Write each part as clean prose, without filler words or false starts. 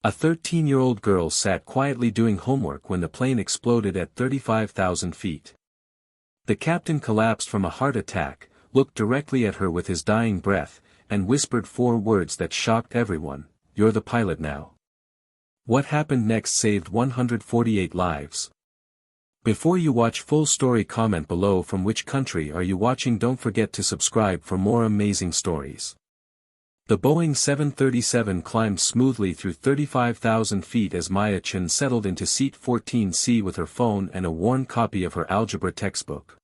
A 13-year-old girl sat quietly doing homework when the plane exploded at 35,000 feet. The captain collapsed from a heart attack, looked directly at her with his dying breath, and whispered 4 words that shocked everyone: "You're the pilot now." What happened next saved 148 lives. Before you watch full story, comment below from which country are you watching. Don't forget to subscribe for more amazing stories. The Boeing 737 climbed smoothly through 35,000 feet as Maya Chen settled into seat 14C with her phone and a worn copy of her algebra textbook.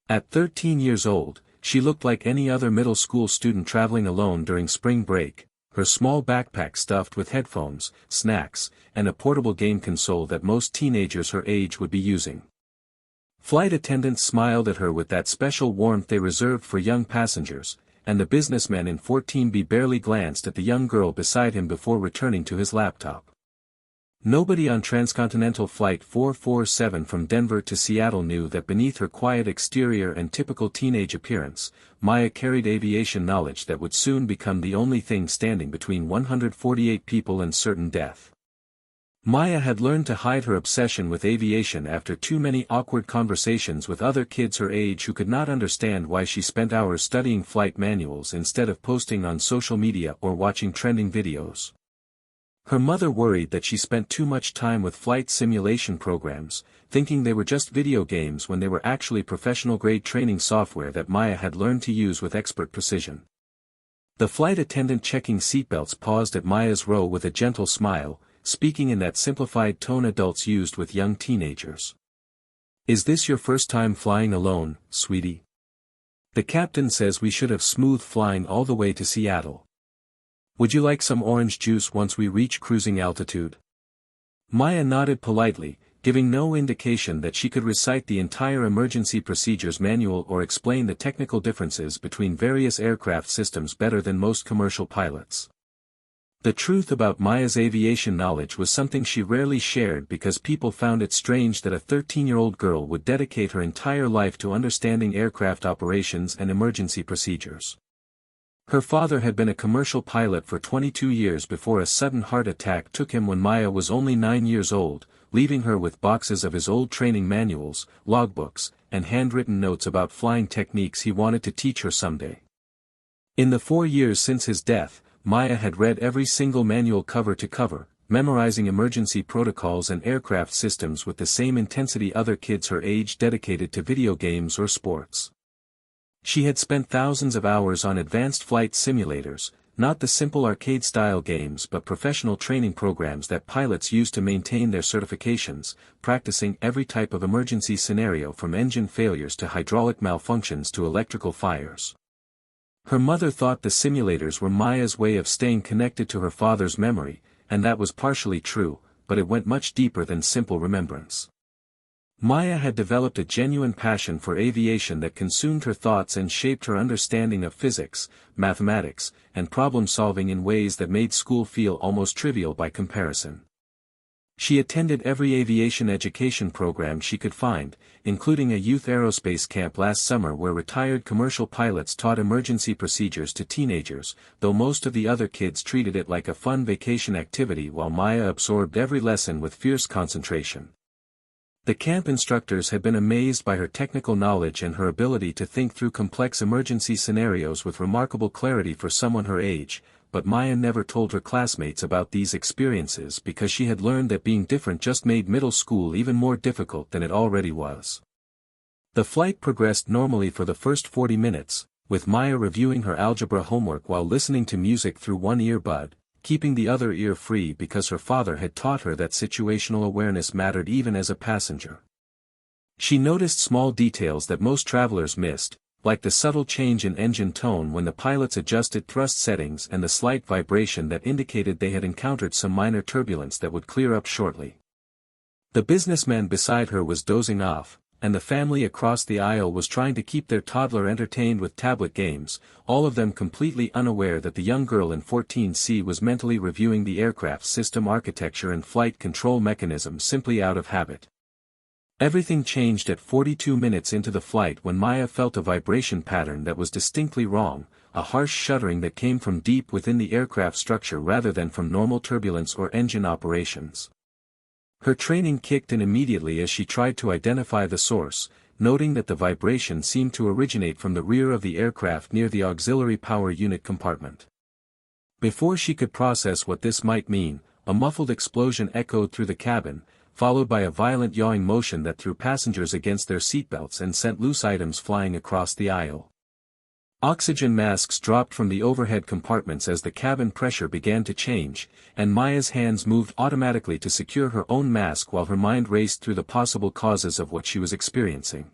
At 13 years old, she looked like any other middle school student traveling alone during spring break, her small backpack stuffed with headphones, snacks, and a portable game console that most teenagers her age would be using. Flight attendants smiled at her with that special warmth they reserved for young passengers, and the businessman in 14B barely glanced at the young girl beside him before returning to his laptop. Nobody on Transcontinental Flight 447 from Denver to Seattle knew that beneath her quiet exterior and typical teenage appearance, Maya carried aviation knowledge that would soon become the only thing standing between 148 people and certain death. Maya had learned to hide her obsession with aviation after too many awkward conversations with other kids her age who could not understand why she spent hours studying flight manuals instead of posting on social media or watching trending videos. Her mother worried that she spent too much time with flight simulation programs, thinking they were just video games when they were actually professional-grade training software that Maya had learned to use with expert precision. The flight attendant checking seatbelts paused at Maya's row with a gentle smile, speaking in that simplified tone adults used with young teenagers. "Is this your first time flying alone, sweetie? The captain says we should have smooth flying all the way to Seattle. Would you like some orange juice once we reach cruising altitude?" Maya nodded politely, giving no indication that she could recite the entire emergency procedures manual or explain the technical differences between various aircraft systems better than most commercial pilots. The truth about Maya's aviation knowledge was something she rarely shared because people found it strange that a 13-year-old girl would dedicate her entire life to understanding aircraft operations and emergency procedures. Her father had been a commercial pilot for 22 years before a sudden heart attack took him when Maya was only 9 years old, leaving her with boxes of his old training manuals, logbooks, and handwritten notes about flying techniques he wanted to teach her someday. In the 4 years since his death, Maya had read every single manual cover to cover, memorizing emergency protocols and aircraft systems with the same intensity other kids her age dedicated to video games or sports. She had spent thousands of hours on advanced flight simulators, not the simple arcade-style games but professional training programs that pilots use to maintain their certifications, practicing every type of emergency scenario from engine failures to hydraulic malfunctions to electrical fires. Her mother thought the simulators were Maya's way of staying connected to her father's memory, and that was partially true, but it went much deeper than simple remembrance. Maya had developed a genuine passion for aviation that consumed her thoughts and shaped her understanding of physics, mathematics, and problem-solving in ways that made school feel almost trivial by comparison. She attended every aviation education program she could find, including a youth aerospace camp last summer where retired commercial pilots taught emergency procedures to teenagers, though most of the other kids treated it like a fun vacation activity while Maya absorbed every lesson with fierce concentration. The camp instructors had been amazed by her technical knowledge and her ability to think through complex emergency scenarios with remarkable clarity for someone her age, but Maya never told her classmates about these experiences because she had learned that being different just made middle school even more difficult than it already was. The flight progressed normally for the first 40 minutes, with Maya reviewing her algebra homework while listening to music through one earbud, keeping the other ear free because her father had taught her that situational awareness mattered even as a passenger. She noticed small details that most travelers missed, like the subtle change in engine tone when the pilots adjusted thrust settings and the slight vibration that indicated they had encountered some minor turbulence that would clear up shortly. The businessman beside her was dozing off, and the family across the aisle was trying to keep their toddler entertained with tablet games, all of them completely unaware that the young girl in 14C was mentally reviewing the aircraft's system architecture and flight control mechanism simply out of habit. Everything changed at 42 minutes into the flight when Maya felt a vibration pattern that was distinctly wrong, a harsh shuddering that came from deep within the aircraft structure rather than from normal turbulence or engine operations. Her training kicked in immediately as she tried to identify the source, noting that the vibration seemed to originate from the rear of the aircraft near the auxiliary power unit compartment. Before she could process what this might mean, a muffled explosion echoed through the cabin, followed by a violent yawing motion that threw passengers against their seatbelts and sent loose items flying across the aisle. Oxygen masks dropped from the overhead compartments as the cabin pressure began to change, and Maya's hands moved automatically to secure her own mask while her mind raced through the possible causes of what she was experiencing.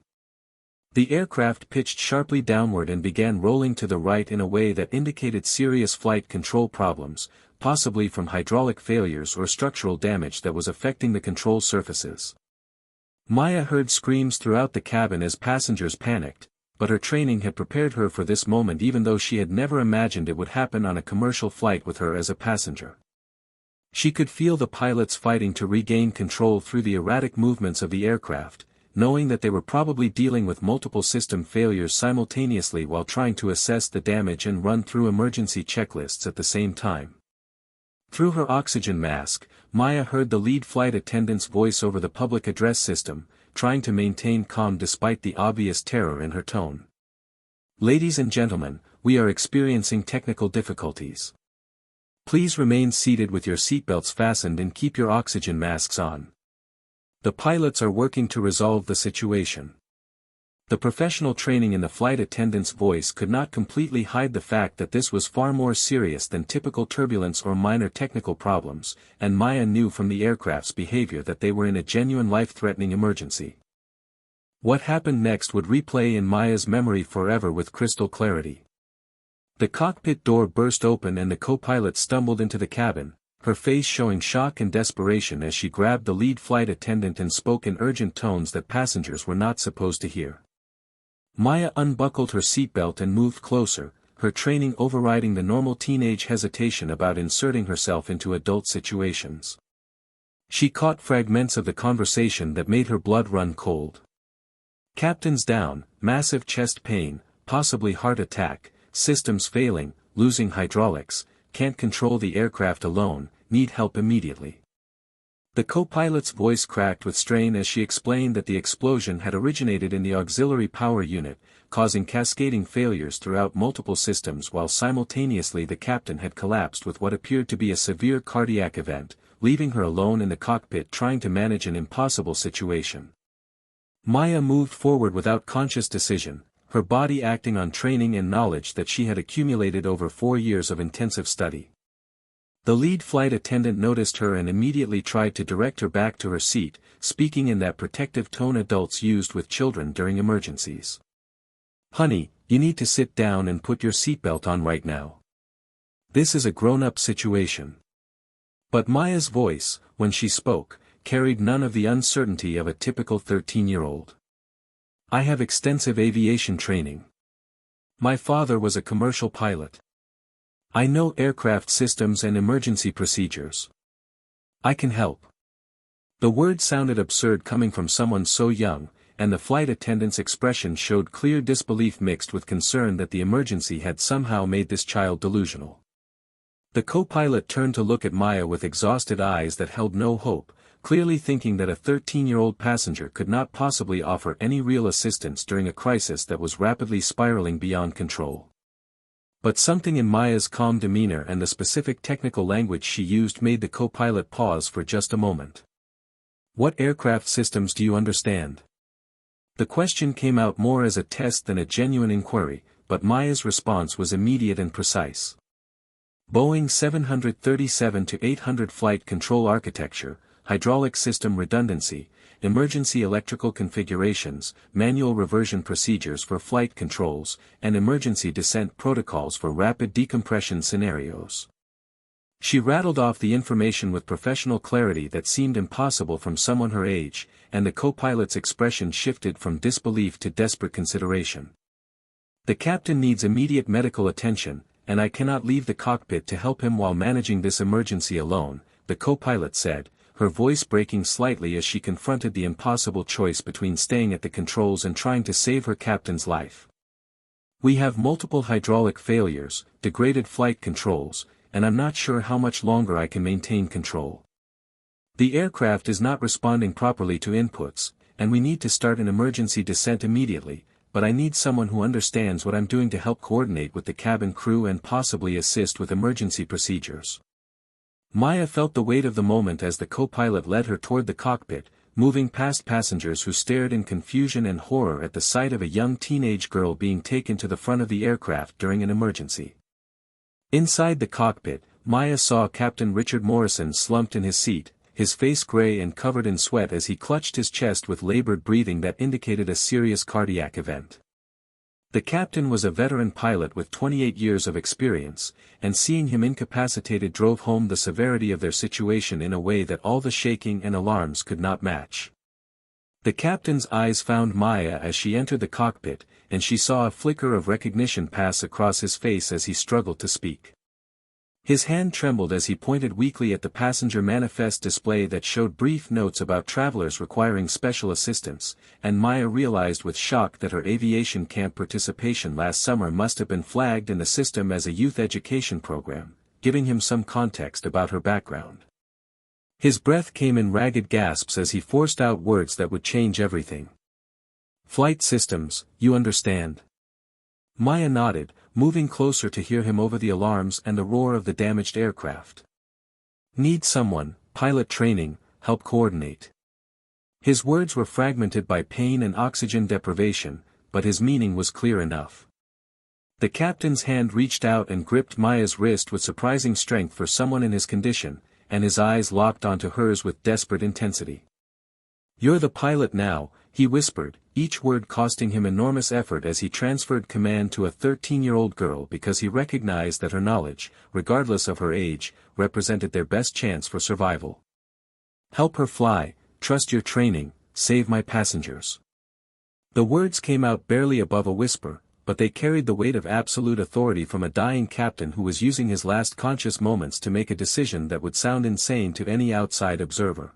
The aircraft pitched sharply downward and began rolling to the right in a way that indicated serious flight control problems, possibly from hydraulic failures or structural damage that was affecting the control surfaces. Maya heard screams throughout the cabin as passengers panicked, but her training had prepared her for this moment even though she had never imagined it would happen on a commercial flight with her as a passenger. She could feel the pilots fighting to regain control through the erratic movements of the aircraft, knowing that they were probably dealing with multiple system failures simultaneously while trying to assess the damage and run through emergency checklists at the same time. Through her oxygen mask, Maya heard the lead flight attendant's voice over the public address system, trying to maintain calm despite the obvious terror in her tone. "Ladies and gentlemen, we are experiencing technical difficulties. Please remain seated with your seatbelts fastened and keep your oxygen masks on. The pilots are working to resolve the situation." The professional training in the flight attendant's voice could not completely hide the fact that this was far more serious than typical turbulence or minor technical problems, and Maya knew from the aircraft's behavior that they were in a genuine life-threatening emergency. What happened next would replay in Maya's memory forever with crystal clarity. The cockpit door burst open and the co-pilot stumbled into the cabin, her face showing shock and desperation as she grabbed the lead flight attendant and spoke in urgent tones that passengers were not supposed to hear. Maya unbuckled her seatbelt and moved closer, her training overriding the normal teenage hesitation about inserting herself into adult situations. She caught fragments of the conversation that made her blood run cold. "Captain's down, massive chest pain, possibly heart attack, systems failing, losing hydraulics, can't control the aircraft alone, need help immediately." The co-pilot's voice cracked with strain as she explained that the explosion had originated in the auxiliary power unit, causing cascading failures throughout multiple systems while simultaneously the captain had collapsed with what appeared to be a severe cardiac event, leaving her alone in the cockpit trying to manage an impossible situation. Maya moved forward without conscious decision, her body acting on training and knowledge that she had accumulated over 4 years of intensive study. The lead flight attendant noticed her and immediately tried to direct her back to her seat, speaking in that protective tone adults used with children during emergencies. "Honey, you need to sit down and put your seatbelt on right now. This is a grown-up situation." But Maya's voice, when she spoke, carried none of the uncertainty of a typical 13-year-old. "I have extensive aviation training. My father was a commercial pilot. I know aircraft systems and emergency procedures. I can help." The word sounded absurd coming from someone so young, and the flight attendant's expression showed clear disbelief mixed with concern that the emergency had somehow made this child delusional. The co-pilot turned to look at Maya with exhausted eyes that held no hope, clearly thinking that a 13-year-old passenger could not possibly offer any real assistance during a crisis that was rapidly spiraling beyond control. But something in Maya's calm demeanor and the specific technical language she used made the co-pilot pause for just a moment. "What aircraft systems do you understand?" The question came out more as a test than a genuine inquiry, but Maya's response was immediate and precise. "Boeing 737-800 flight control architecture, hydraulic system redundancy, emergency electrical configurations, manual reversion procedures for flight controls, and emergency descent protocols for rapid decompression scenarios." She rattled off the information with professional clarity that seemed impossible from someone her age, and the co-pilot's expression shifted from disbelief to desperate consideration. "The captain needs immediate medical attention, and I cannot leave the cockpit to help him while managing this emergency alone," the co-pilot said, her voice breaking slightly as she confronted the impossible choice between staying at the controls and trying to save her captain's life. We have multiple hydraulic failures, degraded flight controls, and I'm not sure how much longer I can maintain control. The aircraft is not responding properly to inputs, and we need to start an emergency descent immediately, but I need someone who understands what I'm doing to help coordinate with the cabin crew and possibly assist with emergency procedures. Maya felt the weight of the moment as the co-pilot led her toward the cockpit, moving past passengers who stared in confusion and horror at the sight of a young teenage girl being taken to the front of the aircraft during an emergency. Inside the cockpit, Maya saw Captain Richard Morrison slumped in his seat, his face gray and covered in sweat as he clutched his chest with labored breathing that indicated a serious cardiac event. The captain was a veteran pilot with 28 years of experience, and seeing him incapacitated drove home the severity of their situation in a way that all the shaking and alarms could not match. The captain's eyes found Maya as she entered the cockpit, and she saw a flicker of recognition pass across his face as he struggled to speak. His hand trembled as he pointed weakly at the passenger manifest display that showed brief notes about travelers requiring special assistance, and Maya realized with shock that her aviation camp participation last summer must have been flagged in the system as a youth education program, giving him some context about her background. His breath came in ragged gasps as he forced out words that would change everything. "Flight systems, you understand?" Maya nodded, moving closer to hear him over the alarms and the roar of the damaged aircraft. "Need someone, pilot training, help coordinate." His words were fragmented by pain and oxygen deprivation, but his meaning was clear enough. The captain's hand reached out and gripped Maya's wrist with surprising strength for someone in his condition, and his eyes locked onto hers with desperate intensity. "You're the pilot now," he whispered, each word costing him enormous effort as he transferred command to a 13-year-old girl because he recognized that her knowledge, regardless of her age, represented their best chance for survival. "Help her fly, trust your training, save my passengers." The words came out barely above a whisper, but they carried the weight of absolute authority from a dying captain who was using his last conscious moments to make a decision that would sound insane to any outside observer.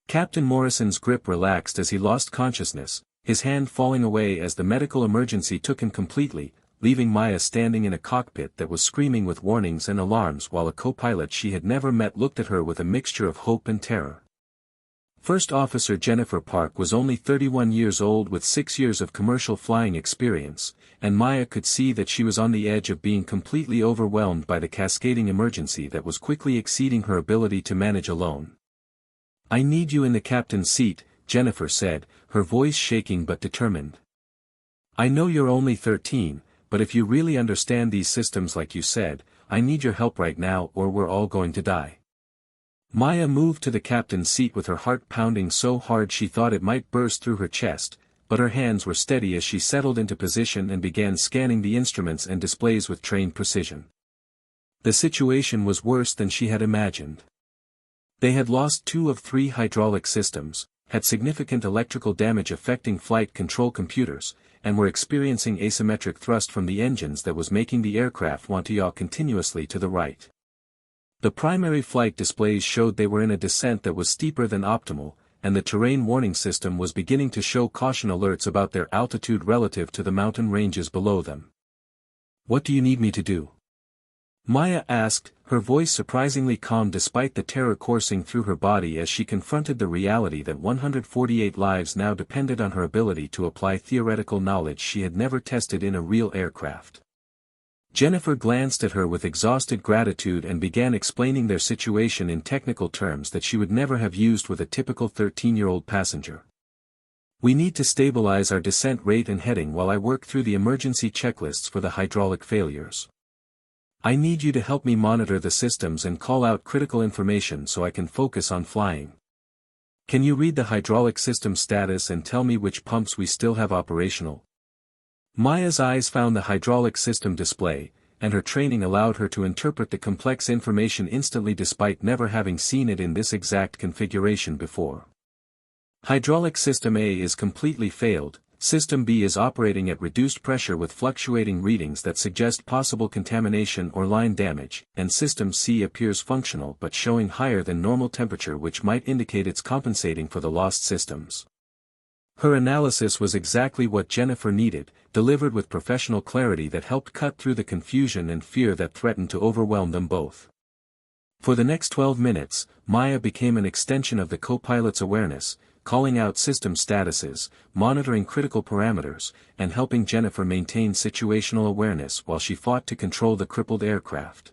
Captain Morrison's grip relaxed as he lost consciousness, his hand falling away as the medical emergency took him completely, leaving Maya standing in a cockpit that was screaming with warnings and alarms while a co-pilot she had never met looked at her with a mixture of hope and terror. First Officer Jennifer Park was only 31 years old with 6 years of commercial flying experience, and Maya could see that she was on the edge of being completely overwhelmed by the cascading emergency that was quickly exceeding her ability to manage alone. "I need you in the captain's seat," Jennifer said, her voice shaking but determined. "I know you're only 13, but if you really understand these systems like you said, I need your help right now or we're all going to die." Maya moved to the captain's seat with her heart pounding so hard she thought it might burst through her chest, but her hands were steady as she settled into position and began scanning the instruments and displays with trained precision. The situation was worse than she had imagined. They had lost 2 of 3 hydraulic systems, had significant electrical damage affecting flight control computers, and were experiencing asymmetric thrust from the engines that was making the aircraft want to yaw continuously to the right. The primary flight displays showed they were in a descent that was steeper than optimal, and the terrain warning system was beginning to show caution alerts about their altitude relative to the mountain ranges below them. "What do you need me to do?" Maya asked, her voice surprisingly calm despite the terror coursing through her body as she confronted the reality that 148 lives now depended on her ability to apply theoretical knowledge she had never tested in a real aircraft. Jennifer glanced at her with exhausted gratitude and began explaining their situation in technical terms that she would never have used with a typical 13-year-old passenger. "We need to stabilize our descent rate and heading while I work through the emergency checklists for the hydraulic failures. I need you to help me monitor the systems and call out critical information so I can focus on flying. Can you read the hydraulic system status and tell me which pumps we still have operational?" Maya's eyes found the hydraulic system display, and her training allowed her to interpret the complex information instantly despite never having seen it in this exact configuration before. Hydraulic System A is completely failed, System B is operating at reduced pressure with fluctuating readings that suggest possible contamination or line damage, and System C appears functional but showing higher than normal temperature which might indicate it's compensating for the lost systems. Her analysis was exactly what Jennifer needed, delivered with professional clarity that helped cut through the confusion and fear that threatened to overwhelm them both. For the next 12 minutes, Maya became an extension of the co-pilot's awareness, calling out system statuses, monitoring critical parameters, and helping Jennifer maintain situational awareness while she fought to control the crippled aircraft.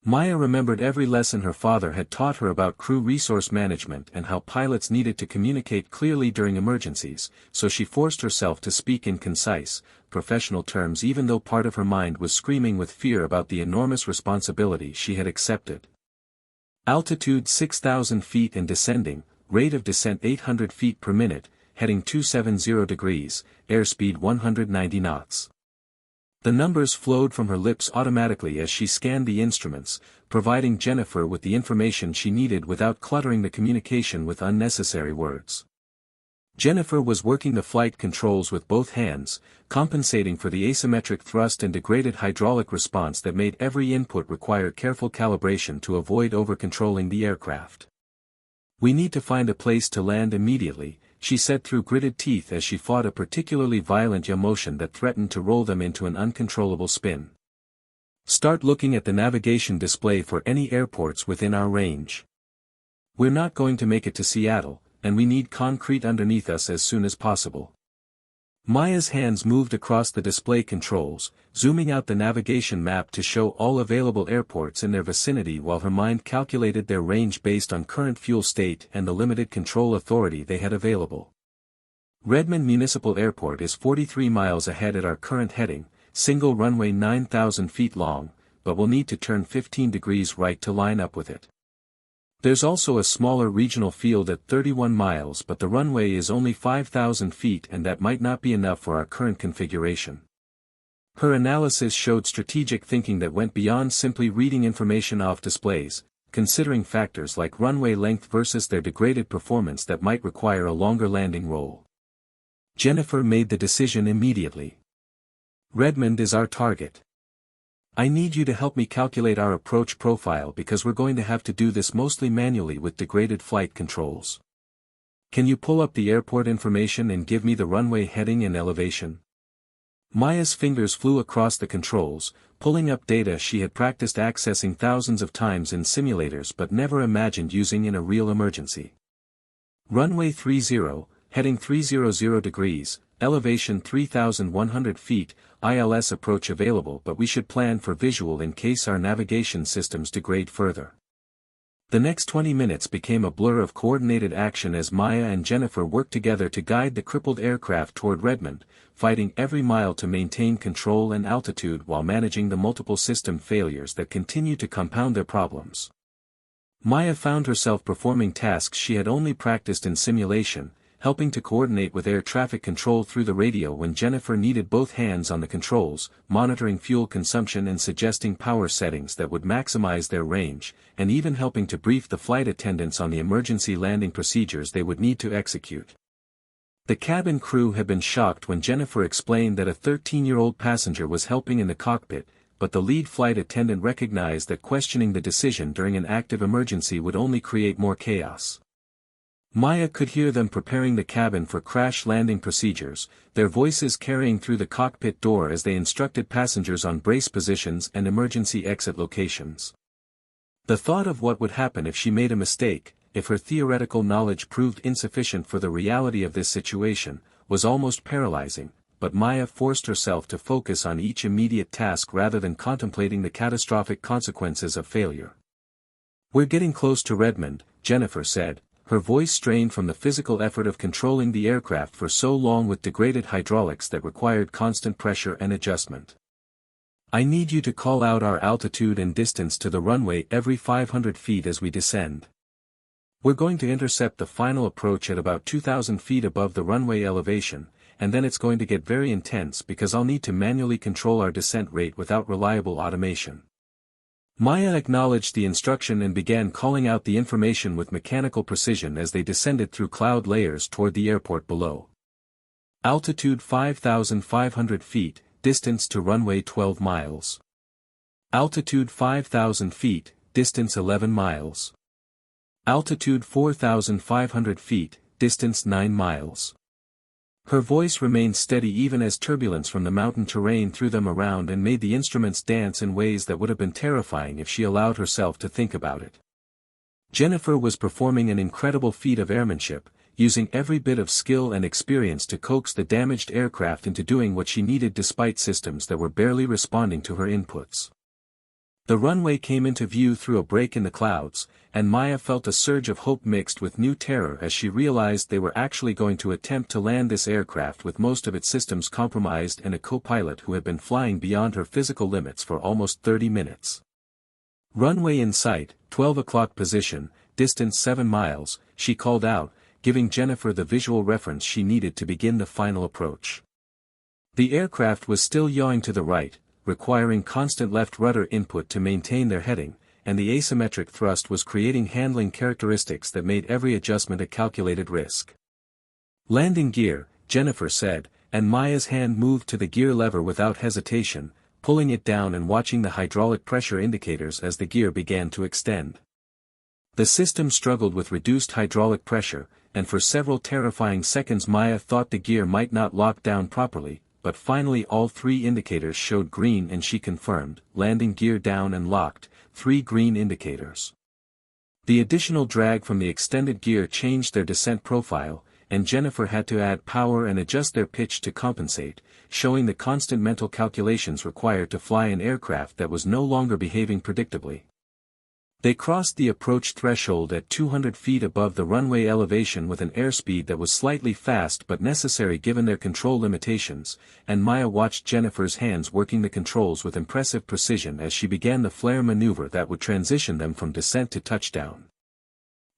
Maya remembered every lesson her father had taught her about crew resource management and how pilots needed to communicate clearly during emergencies, so she forced herself to speak in concise, professional terms even though part of her mind was screaming with fear about the enormous responsibility she had accepted. Altitude 6,000 feet and descending, rate of descent 800 feet per minute, heading 270 degrees, airspeed 190 knots. The numbers flowed from her lips automatically as she scanned the instruments, providing Jennifer with the information she needed without cluttering the communication with unnecessary words. Jennifer was working the flight controls with both hands, compensating for the asymmetric thrust and degraded hydraulic response that made every input require careful calibration to avoid over-controlling the aircraft. "We need to find a place to land immediately," she said through gritted teeth as she fought a particularly violent emotion that threatened to roll them into an uncontrollable spin. "Start looking at the navigation display for any airports within our range. We're not going to make it to Seattle, and we need concrete underneath us as soon as possible." Maya's hands moved across the display controls, zooming out the navigation map to show all available airports in their vicinity while her mind calculated their range based on current fuel state and the limited control authority they had available. Redmond Municipal Airport is 43 miles ahead at our current heading, single runway 9,000 feet long, but we'll need to turn 15 degrees right to line up with it. There's also a smaller regional field at 31 miles but the runway is only 5,000 feet and that might not be enough for our current configuration. Her analysis showed strategic thinking that went beyond simply reading information off displays, considering factors like runway length versus their degraded performance that might require a longer landing roll. Jennifer made the decision immediately. "Redmond is our target. I need you to help me calculate our approach profile because we're going to have to do this mostly manually with degraded flight controls. Can you pull up the airport information and give me the runway heading and elevation?" Maya's fingers flew across the controls, pulling up data she had practiced accessing thousands of times in simulators but never imagined using in a real emergency. "Runway 30, heading 300 degrees, elevation 3,100 feet, ILS approach available but we should plan for visual in case our navigation systems degrade further." The next 20 minutes became a blur of coordinated action as Maya and Jennifer worked together to guide the crippled aircraft toward Redmond, fighting every mile to maintain control and altitude while managing the multiple system failures that continued to compound their problems. Maya found herself performing tasks she had only practiced in simulation, helping to coordinate with air traffic control through the radio when Jennifer needed both hands on the controls, monitoring fuel consumption and suggesting power settings that would maximize their range, and even helping to brief the flight attendants on the emergency landing procedures they would need to execute. The cabin crew had been shocked when Jennifer explained that a 13-year-old passenger was helping in the cockpit, but the lead flight attendant recognized that questioning the decision during an active emergency would only create more chaos. Maya could hear them preparing the cabin for crash landing procedures, their voices carrying through the cockpit door as they instructed passengers on brace positions and emergency exit locations. The thought of what would happen if she made a mistake, if her theoretical knowledge proved insufficient for the reality of this situation, was almost paralyzing, but Maya forced herself to focus on each immediate task rather than contemplating the catastrophic consequences of failure. "We're getting close to Redmond," Jennifer said, her voice strained from the physical effort of controlling the aircraft for so long with degraded hydraulics that required constant pressure and adjustment. "I need you to call out our altitude and distance to the runway every 500 feet as we descend. We're going to intercept the final approach at about 2,000 feet above the runway elevation, and then it's going to get very intense because I'll need to manually control our descent rate without reliable automation." Maya acknowledged the instruction and began calling out the information with mechanical precision as they descended through cloud layers toward the airport below. Altitude 5,500 feet, distance to runway 12 miles. Altitude 5,000 feet, distance 11 miles. Altitude 4,500 feet, distance 9 miles. Her voice remained steady even as turbulence from the mountain terrain threw them around and made the instruments dance in ways that would have been terrifying if she allowed herself to think about it. Jennifer was performing an incredible feat of airmanship, using every bit of skill and experience to coax the damaged aircraft into doing what she needed despite systems that were barely responding to her inputs. The runway came into view through a break in the clouds, and Maya felt a surge of hope mixed with new terror as she realized they were actually going to attempt to land this aircraft with most of its systems compromised and a co-pilot who had been flying beyond her physical limits for almost 30 minutes. "Runway in sight, 12 o'clock position, distance 7 miles, she called out, giving Jennifer the visual reference she needed to begin the final approach. The aircraft was still yawing to the right, requiring constant left rudder input to maintain their heading, and the asymmetric thrust was creating handling characteristics that made every adjustment a calculated risk. "Landing gear," Jennifer said, and Maya's hand moved to the gear lever without hesitation, pulling it down and watching the hydraulic pressure indicators as the gear began to extend. The system struggled with reduced hydraulic pressure, and for several terrifying seconds Maya thought the gear might not lock down properly, but finally all 3 indicators showed green and she confirmed, landing gear down and locked, 3 green indicators. The additional drag from the extended gear changed their descent profile, and Jennifer had to add power and adjust their pitch to compensate, showing the constant mental calculations required to fly an aircraft that was no longer behaving predictably. They crossed the approach threshold at 200 feet above the runway elevation with an airspeed that was slightly fast but necessary given their control limitations, and Maya watched Jennifer's hands working the controls with impressive precision as she began the flare maneuver that would transition them from descent to touchdown.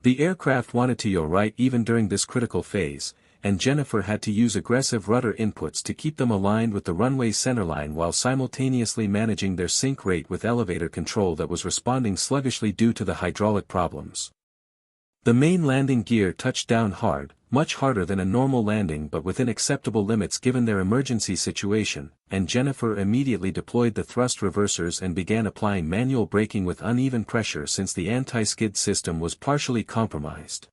The aircraft wanted to yaw right even during this critical phase, and Jennifer had to use aggressive rudder inputs to keep them aligned with the runway's centerline while simultaneously managing their sink rate with elevator control that was responding sluggishly due to the hydraulic problems. The main landing gear touched down hard, much harder than a normal landing but within acceptable limits given their emergency situation, and Jennifer immediately deployed the thrust reversers and began applying manual braking with uneven pressure since the anti-skid system was partially compromised.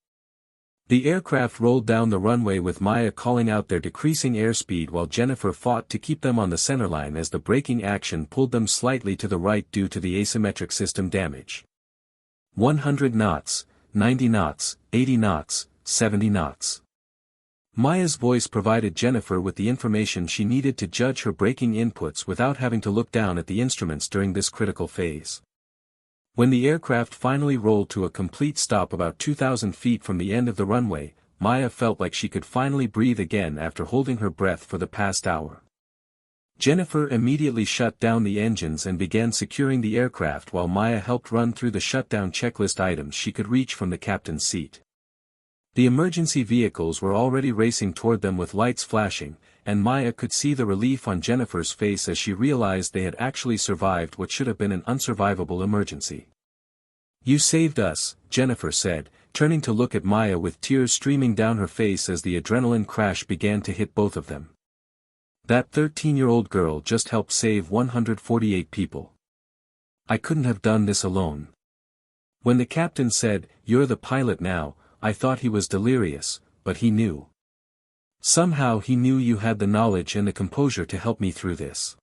The aircraft rolled down the runway with Maya calling out their decreasing airspeed while Jennifer fought to keep them on the centerline as the braking action pulled them slightly to the right due to the asymmetric system damage. 100 knots, 90 knots, 80 knots, 70 knots. Maya's voice provided Jennifer with the information she needed to judge her braking inputs without having to look down at the instruments during this critical phase. When the aircraft finally rolled to a complete stop about 2,000 feet from the end of the runway, Maya felt like she could finally breathe again after holding her breath for the past hour. Jennifer immediately shut down the engines and began securing the aircraft while Maya helped run through the shutdown checklist items she could reach from the captain's seat. The emergency vehicles were already racing toward them with lights flashing, and Maya could see the relief on Jennifer's face as she realized they had actually survived what should have been an unsurvivable emergency. "You saved us," Jennifer said, turning to look at Maya with tears streaming down her face as the adrenaline crash began to hit both of them. "That 13-year-old girl just helped save 148 people. I couldn't have done this alone." When the captain said, "You're the pilot now," I thought he was delirious, but he knew. Somehow he knew you had the knowledge and the composure to help me through this.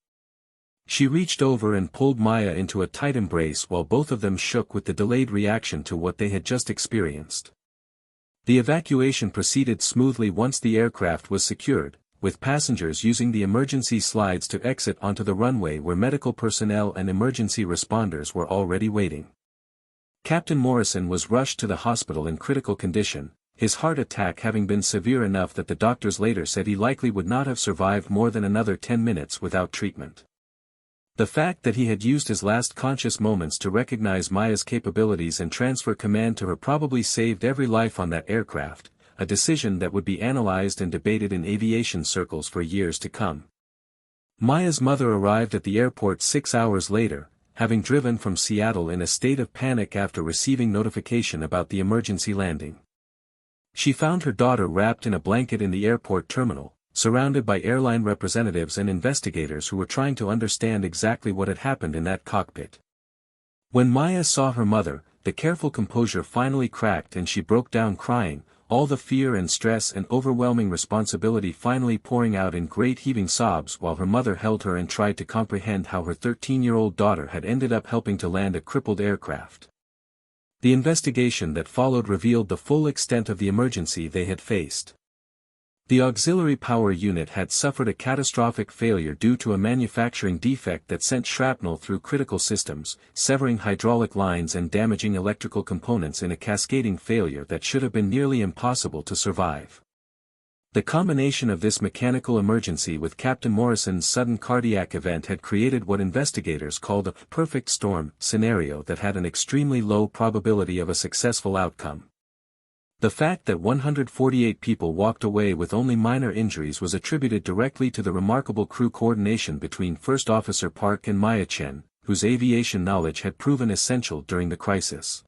She reached over and pulled Maya into a tight embrace while both of them shook with the delayed reaction to what they had just experienced. The evacuation proceeded smoothly once the aircraft was secured, with passengers using the emergency slides to exit onto the runway where medical personnel and emergency responders were already waiting. Captain Morrison was rushed to the hospital in critical condition, his heart attack having been severe enough that the doctors later said he likely would not have survived more than another 10 minutes without treatment. The fact that he had used his last conscious moments to recognize Maya's capabilities and transfer command to her probably saved every life on that aircraft, a decision that would be analyzed and debated in aviation circles for years to come. Maya's mother arrived at the airport 6 hours later, having driven from Seattle in a state of panic after receiving notification about the emergency landing. She found her daughter wrapped in a blanket in the airport terminal, surrounded by airline representatives and investigators who were trying to understand exactly what had happened in that cockpit. When Maya saw her mother, the careful composure finally cracked and she broke down crying, all the fear and stress and overwhelming responsibility finally pouring out in great heaving sobs while her mother held her and tried to comprehend how her 13-year-old daughter had ended up helping to land a crippled aircraft. The investigation that followed revealed the full extent of the emergency they had faced. The auxiliary power unit had suffered a catastrophic failure due to a manufacturing defect that sent shrapnel through critical systems, severing hydraulic lines and damaging electrical components in a cascading failure that should have been nearly impossible to survive. The combination of this mechanical emergency with Captain Morrison's sudden cardiac event had created what investigators called a perfect storm scenario that had an extremely low probability of a successful outcome. The fact that 148 people walked away with only minor injuries was attributed directly to the remarkable crew coordination between First Officer Park and Maya Chen, whose aviation knowledge had proven essential during the crisis.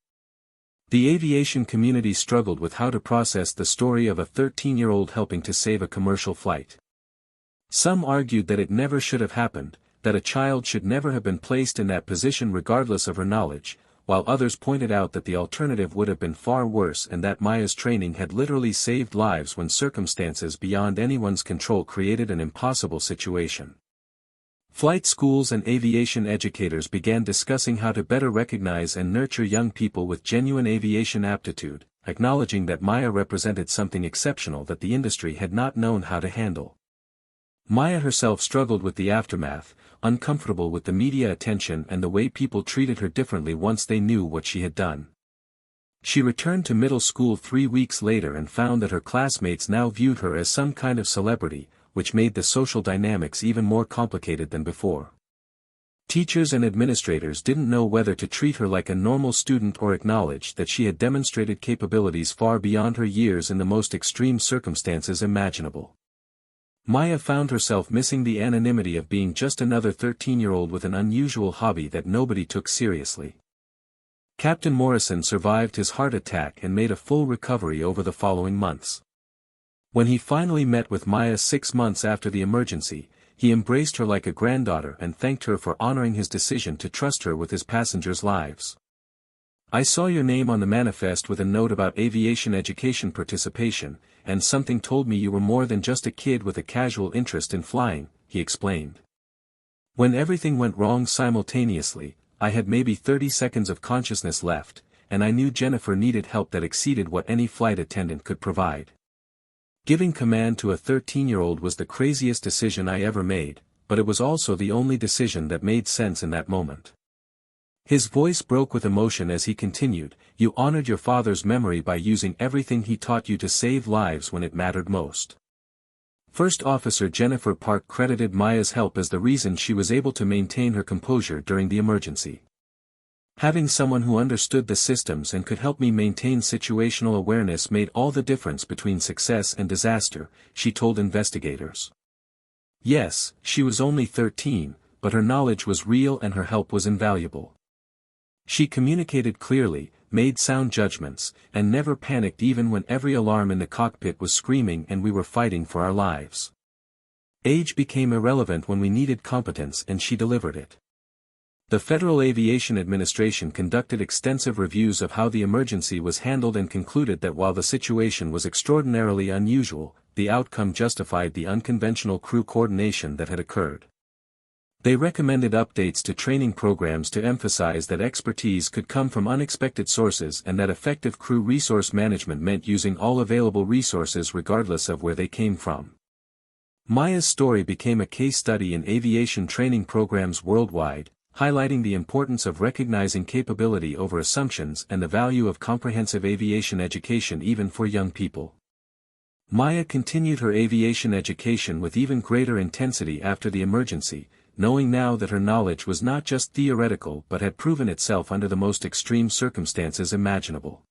The aviation community struggled with how to process the story of a 13-year-old helping to save a commercial flight. Some argued that it never should have happened, that a child should never have been placed in that position regardless of her knowledge, while others pointed out that the alternative would have been far worse and that Maya's training had literally saved lives when circumstances beyond anyone's control created an impossible situation. Flight schools and aviation educators began discussing how to better recognize and nurture young people with genuine aviation aptitude, acknowledging that Maya represented something exceptional that the industry had not known how to handle. Maya herself struggled with the aftermath, uncomfortable with the media attention and the way people treated her differently once they knew what she had done. She returned to middle school 3 weeks later and found that her classmates now viewed her as some kind of celebrity, which made the social dynamics even more complicated than before. Teachers and administrators didn't know whether to treat her like a normal student or acknowledge that she had demonstrated capabilities far beyond her years in the most extreme circumstances imaginable. Maya found herself missing the anonymity of being just another 13-year-old with an unusual hobby that nobody took seriously. Captain Morrison survived his heart attack and made a full recovery over the following months. When he finally met with Maya 6 months after the emergency, he embraced her like a granddaughter and thanked her for honoring his decision to trust her with his passengers' lives. "I saw your name on the manifest with a note about aviation education participation, and something told me you were more than just a kid with a casual interest in flying," he explained. "When everything went wrong simultaneously, I had maybe 30 seconds of consciousness left, and I knew Jennifer needed help that exceeded what any flight attendant could provide. Giving command to a 13-year-old was the craziest decision I ever made, but it was also the only decision that made sense in that moment." His voice broke with emotion as he continued, "You honored your father's memory by using everything he taught you to save lives when it mattered most." First Officer Jennifer Park credited Maya's help as the reason she was able to maintain her composure during the emergency. "Having someone who understood the systems and could help me maintain situational awareness made all the difference between success and disaster," she told investigators. Yes, she was only 13, but her knowledge was real and her help was invaluable. She communicated clearly, made sound judgments, and never panicked even when every alarm in the cockpit was screaming and we were fighting for our lives. Age became irrelevant when we needed competence and she delivered it. The Federal Aviation Administration conducted extensive reviews of how the emergency was handled and concluded that while the situation was extraordinarily unusual, the outcome justified the unconventional crew coordination that had occurred. They recommended updates to training programs to emphasize that expertise could come from unexpected sources and that effective crew resource management meant using all available resources regardless of where they came from. Maya's story became a case study in aviation training programs worldwide, highlighting the importance of recognizing capability over assumptions and the value of comprehensive aviation education even for young people. Maya continued her aviation education with even greater intensity after the emergency, knowing now that her knowledge was not just theoretical but had proven itself under the most extreme circumstances imaginable.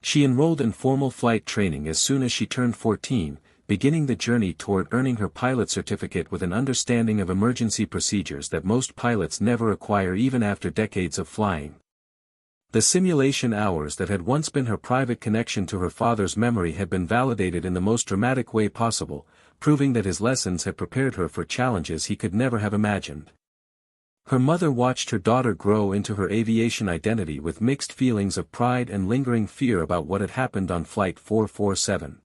She enrolled in formal flight training as soon as she turned 14, beginning the journey toward earning her pilot certificate with an understanding of emergency procedures that most pilots never acquire even after decades of flying. The simulation hours that had once been her private connection to her father's memory had been validated in the most dramatic way possible, proving that his lessons had prepared her for challenges he could never have imagined. Her mother watched her daughter grow into her aviation identity with mixed feelings of pride and lingering fear about what had happened on Flight 447.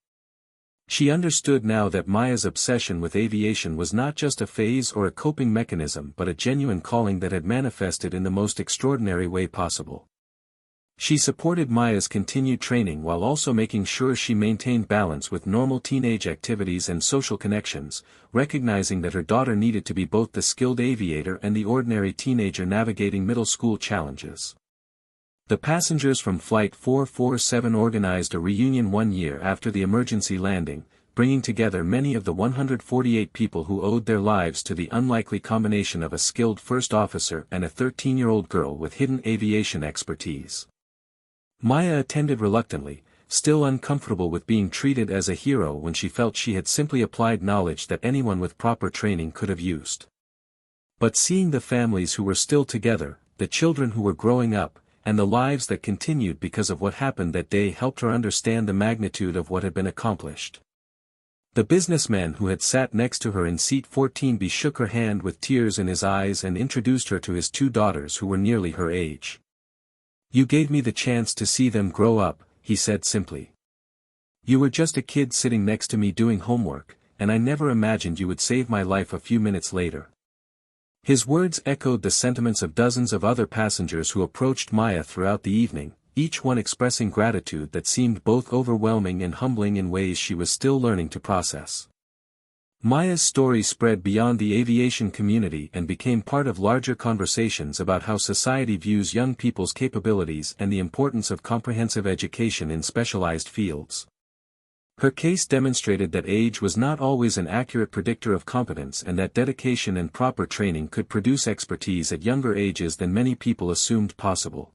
She understood now that Maya's obsession with aviation was not just a phase or a coping mechanism but a genuine calling that had manifested in the most extraordinary way possible. She supported Maya's continued training while also making sure she maintained balance with normal teenage activities and social connections, recognizing that her daughter needed to be both the skilled aviator and the ordinary teenager navigating middle school challenges. The passengers from Flight 447 organized a reunion 1 year after the emergency landing, bringing together many of the 148 people who owed their lives to the unlikely combination of a skilled first officer and a 13-year-old girl with hidden aviation expertise. Maya attended reluctantly, still uncomfortable with being treated as a hero when she felt she had simply applied knowledge that anyone with proper training could have used. But seeing the families who were still together, the children who were growing up, and the lives that continued because of what happened that day helped her understand the magnitude of what had been accomplished. The businessman who had sat next to her in seat 14B shook her hand with tears in his eyes and introduced her to his 2 daughters who were nearly her age. "You gave me the chance to see them grow up," he said simply. "You were just a kid sitting next to me doing homework, and I never imagined you would save my life a few minutes later." His words echoed the sentiments of dozens of other passengers who approached Maya throughout the evening, each one expressing gratitude that seemed both overwhelming and humbling in ways she was still learning to process. Maya's story spread beyond the aviation community and became part of larger conversations about how society views young people's capabilities and the importance of comprehensive education in specialized fields. Her case demonstrated that age was not always an accurate predictor of competence and that dedication and proper training could produce expertise at younger ages than many people assumed possible.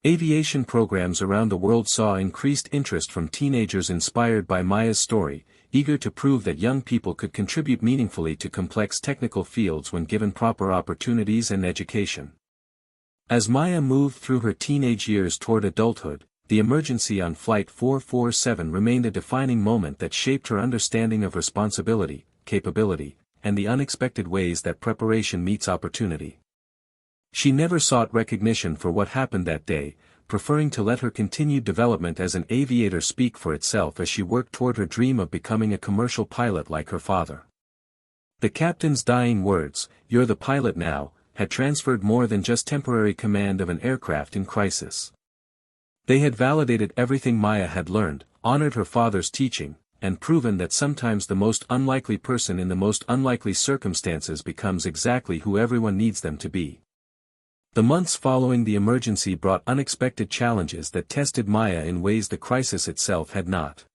Aviation programs around the world saw increased interest from teenagers inspired by Maya's story, eager to prove that young people could contribute meaningfully to complex technical fields when given proper opportunities and education. As Maya moved through her teenage years toward adulthood, the emergency on Flight 447 remained a defining moment that shaped her understanding of responsibility, capability, and the unexpected ways that preparation meets opportunity. She never sought recognition for what happened that day, preferring to let her continued development as an aviator speak for itself as she worked toward her dream of becoming a commercial pilot like her father. The captain's dying words, "You're the pilot now," had transferred more than just temporary command of an aircraft in crisis. They had validated everything Maya had learned, honored her father's teaching, and proven that sometimes the most unlikely person in the most unlikely circumstances becomes exactly who everyone needs them to be. The months following the emergency brought unexpected challenges that tested Maya in ways the crisis itself had not.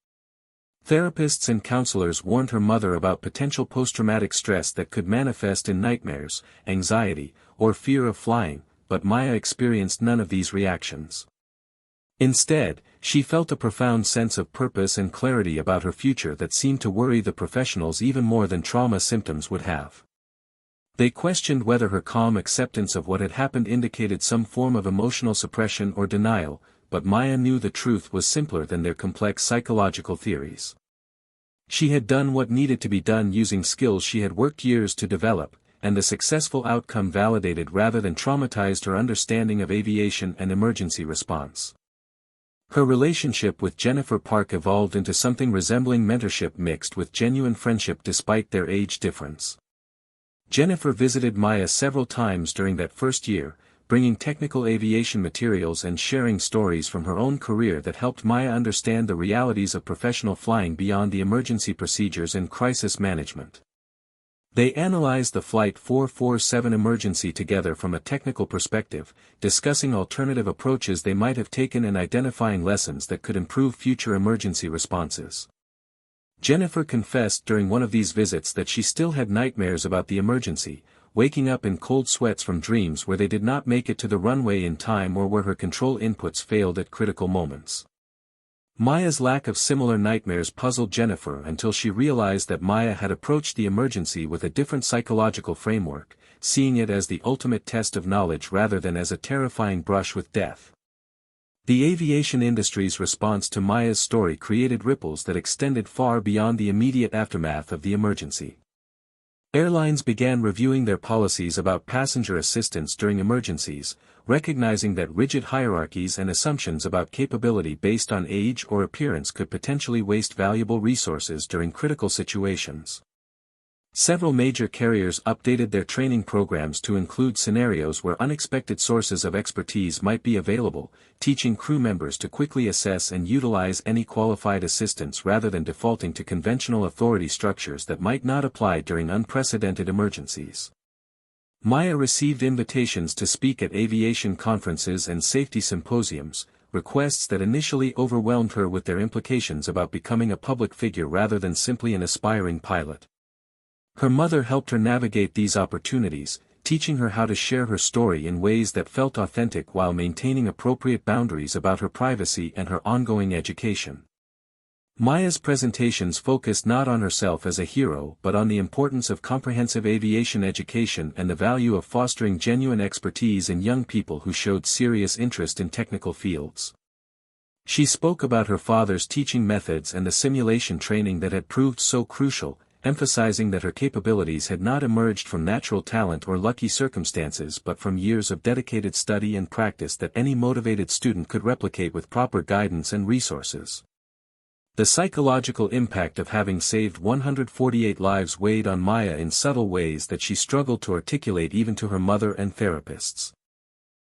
Therapists and counselors warned her mother about potential post-traumatic stress that could manifest in nightmares, anxiety, or fear of flying, but Maya experienced none of these reactions. Instead, she felt a profound sense of purpose and clarity about her future that seemed to worry the professionals even more than trauma symptoms would have. They questioned whether her calm acceptance of what had happened indicated some form of emotional suppression or denial, but Maya knew the truth was simpler than their complex psychological theories. She had done what needed to be done using skills she had worked years to develop, and the successful outcome validated rather than traumatized her understanding of aviation and emergency response. Her relationship with Jennifer Park evolved into something resembling mentorship mixed with genuine friendship despite their age difference. Jennifer visited Maya several times during that first year, bringing technical aviation materials and sharing stories from her own career that helped Maya understand the realities of professional flying beyond the emergency procedures and crisis management. They analyzed the Flight 447 emergency together from a technical perspective, discussing alternative approaches they might have taken and identifying lessons that could improve future emergency responses. Jennifer confessed during one of these visits that she still had nightmares about the emergency, waking up in cold sweats from dreams where they did not make it to the runway in time or where her control inputs failed at critical moments. Maya's lack of similar nightmares puzzled Jennifer until she realized that Maya had approached the emergency with a different psychological framework, seeing it as the ultimate test of knowledge rather than as a terrifying brush with death. The aviation industry's response to Maya's story created ripples that extended far beyond the immediate aftermath of the emergency. Airlines began reviewing their policies about passenger assistance during emergencies, recognizing that rigid hierarchies and assumptions about capability based on age or appearance could potentially waste valuable resources during critical situations. Several major carriers updated their training programs to include scenarios where unexpected sources of expertise might be available, teaching crew members to quickly assess and utilize any qualified assistance rather than defaulting to conventional authority structures that might not apply during unprecedented emergencies. Maya received invitations to speak at aviation conferences and safety symposiums, requests that initially overwhelmed her with their implications about becoming a public figure rather than simply an aspiring pilot. Her mother helped her navigate these opportunities, teaching her how to share her story in ways that felt authentic while maintaining appropriate boundaries about her privacy and her ongoing education. Maya's presentations focused not on herself as a hero but on the importance of comprehensive aviation education and the value of fostering genuine expertise in young people who showed serious interest in technical fields. She spoke about her father's teaching methods and the simulation training that had proved so crucial, emphasizing that her capabilities had not emerged from natural talent or lucky circumstances but from years of dedicated study and practice that any motivated student could replicate with proper guidance and resources. The psychological impact of having saved 148 lives weighed on Maya in subtle ways that she struggled to articulate even to her mother and therapists.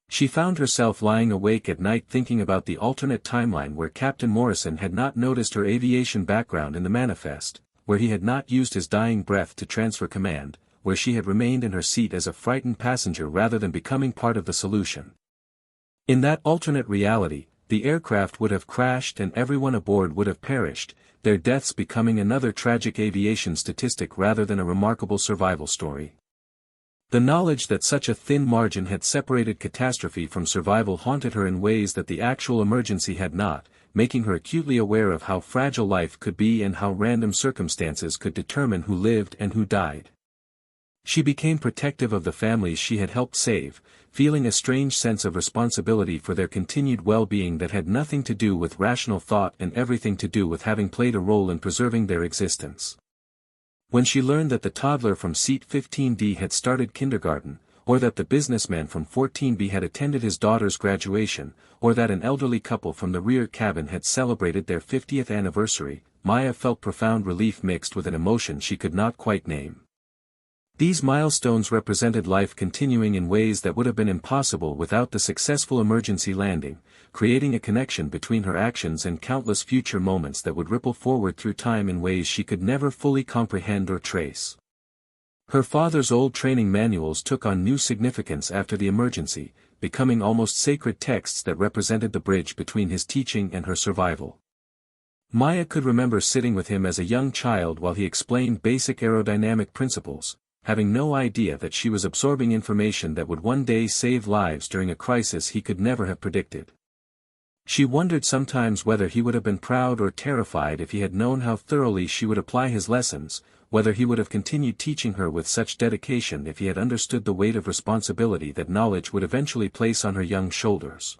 She found herself lying awake at night thinking about the alternate timeline where Captain Morrison had not noticed her aviation background in the manifest, where he had not used his dying breath to transfer command, where she had remained in her seat as a frightened passenger rather than becoming part of the solution. In that alternate reality, the aircraft would have crashed and everyone aboard would have perished, their deaths becoming another tragic aviation statistic rather than a remarkable survival story. The knowledge that such a thin margin had separated catastrophe from survival haunted her in ways that the actual emergency had not, making her acutely aware of how fragile life could be and how random circumstances could determine who lived and who died. She became protective of the families she had helped save, feeling a strange sense of responsibility for their continued well-being that had nothing to do with rational thought and everything to do with having played a role in preserving their existence. When she learned that the toddler from seat 15D had started kindergarten, or that the businessman from 14B had attended his daughter's graduation, or that an elderly couple from the rear cabin had celebrated their 50th anniversary, Maya felt profound relief mixed with an emotion she could not quite name. These milestones represented life continuing in ways that would have been impossible without the successful emergency landing, creating a connection between her actions and countless future moments that would ripple forward through time in ways she could never fully comprehend or trace. Her father's old training manuals took on new significance after the emergency, becoming almost sacred texts that represented the bridge between his teaching and her survival. Maya could remember sitting with him as a young child while he explained basic aerodynamic principles, having no idea that she was absorbing information that would one day save lives during a crisis he could never have predicted. She wondered sometimes whether he would have been proud or terrified if he had known how thoroughly she would apply his lessons, whether he would have continued teaching her with such dedication if he had understood the weight of responsibility that knowledge would eventually place on her young shoulders.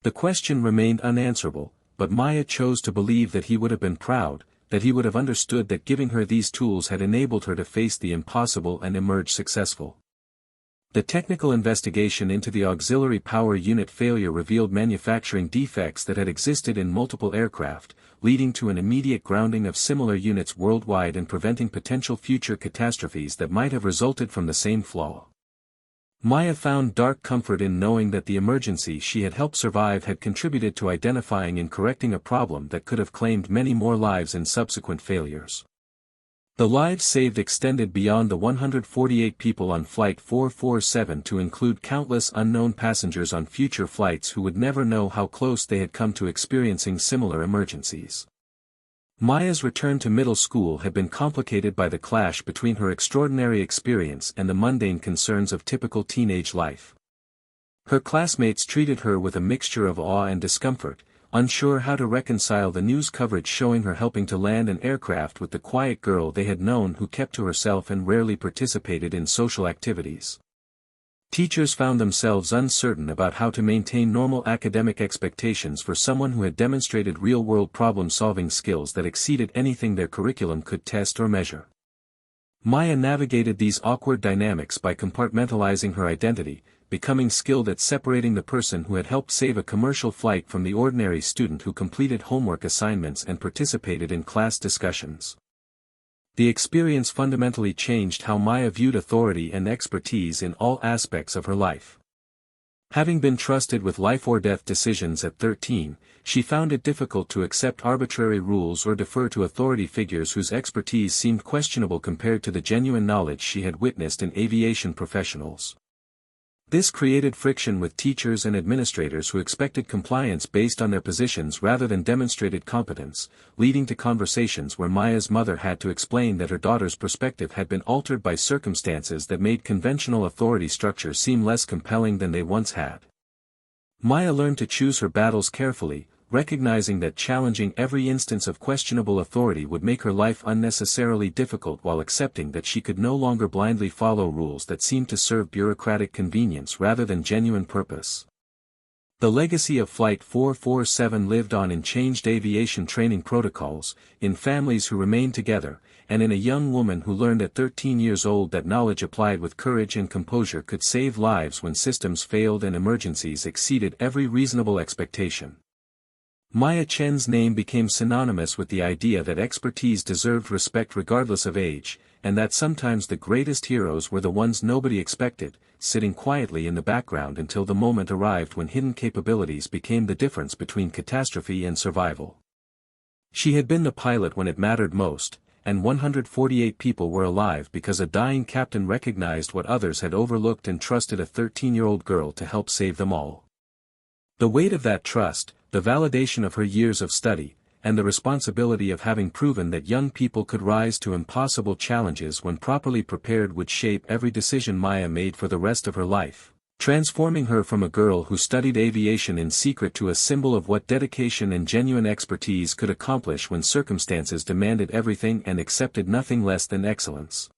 The question remained unanswerable, but Maya chose to believe that he would have been proud, that he would have understood that giving her these tools had enabled her to face the impossible and emerge successful. The technical investigation into the auxiliary power unit failure revealed manufacturing defects that had existed in multiple aircraft, leading to an immediate grounding of similar units worldwide and preventing potential future catastrophes that might have resulted from the same flaw. Maya found dark comfort in knowing that the emergency she had helped survive had contributed to identifying and correcting a problem that could have claimed many more lives in subsequent failures. The lives saved extended beyond the 148 people on Flight 447 to include countless unknown passengers on future flights who would never know how close they had come to experiencing similar emergencies. Maya's return to middle school had been complicated by the clash between her extraordinary experience and the mundane concerns of typical teenage life. Her classmates treated her with a mixture of awe and discomfort, unsure how to reconcile the news coverage showing her helping to land an aircraft with the quiet girl they had known who kept to herself and rarely participated in social activities. Teachers found themselves uncertain about how to maintain normal academic expectations for someone who had demonstrated real-world problem-solving skills that exceeded anything their curriculum could test or measure. Maya navigated these awkward dynamics by compartmentalizing her identity, becoming skilled at separating the person who had helped save a commercial flight from the ordinary student who completed homework assignments and participated in class discussions. The experience fundamentally changed how Maya viewed authority and expertise in all aspects of her life. Having been trusted with life-or-death decisions at 13, she found it difficult to accept arbitrary rules or defer to authority figures whose expertise seemed questionable compared to the genuine knowledge she had witnessed in aviation professionals. This created friction with teachers and administrators who expected compliance based on their positions rather than demonstrated competence, leading to conversations where Maya's mother had to explain that her daughter's perspective had been altered by circumstances that made conventional authority structures seem less compelling than they once had. Maya learned to choose her battles carefully, recognizing that challenging every instance of questionable authority would make her life unnecessarily difficult while accepting that she could no longer blindly follow rules that seemed to serve bureaucratic convenience rather than genuine purpose. The legacy of Flight 447 lived on in changed aviation training protocols, in families who remained together, and in a young woman who learned at 13 years old that knowledge applied with courage and composure could save lives when systems failed and emergencies exceeded every reasonable expectation. Maya Chen's name became synonymous with the idea that expertise deserved respect regardless of age, and that sometimes the greatest heroes were the ones nobody expected, sitting quietly in the background until the moment arrived when hidden capabilities became the difference between catastrophe and survival. She had been the pilot when it mattered most, and 148 people were alive because a dying captain recognized what others had overlooked and trusted a 13-year-old girl to help save them all. The weight of that trust, the validation of her years of study, and the responsibility of having proven that young people could rise to impossible challenges when properly prepared would shape every decision Maya made for the rest of her life, transforming her from a girl who studied aviation in secret to a symbol of what dedication and genuine expertise could accomplish when circumstances demanded everything and accepted nothing less than excellence.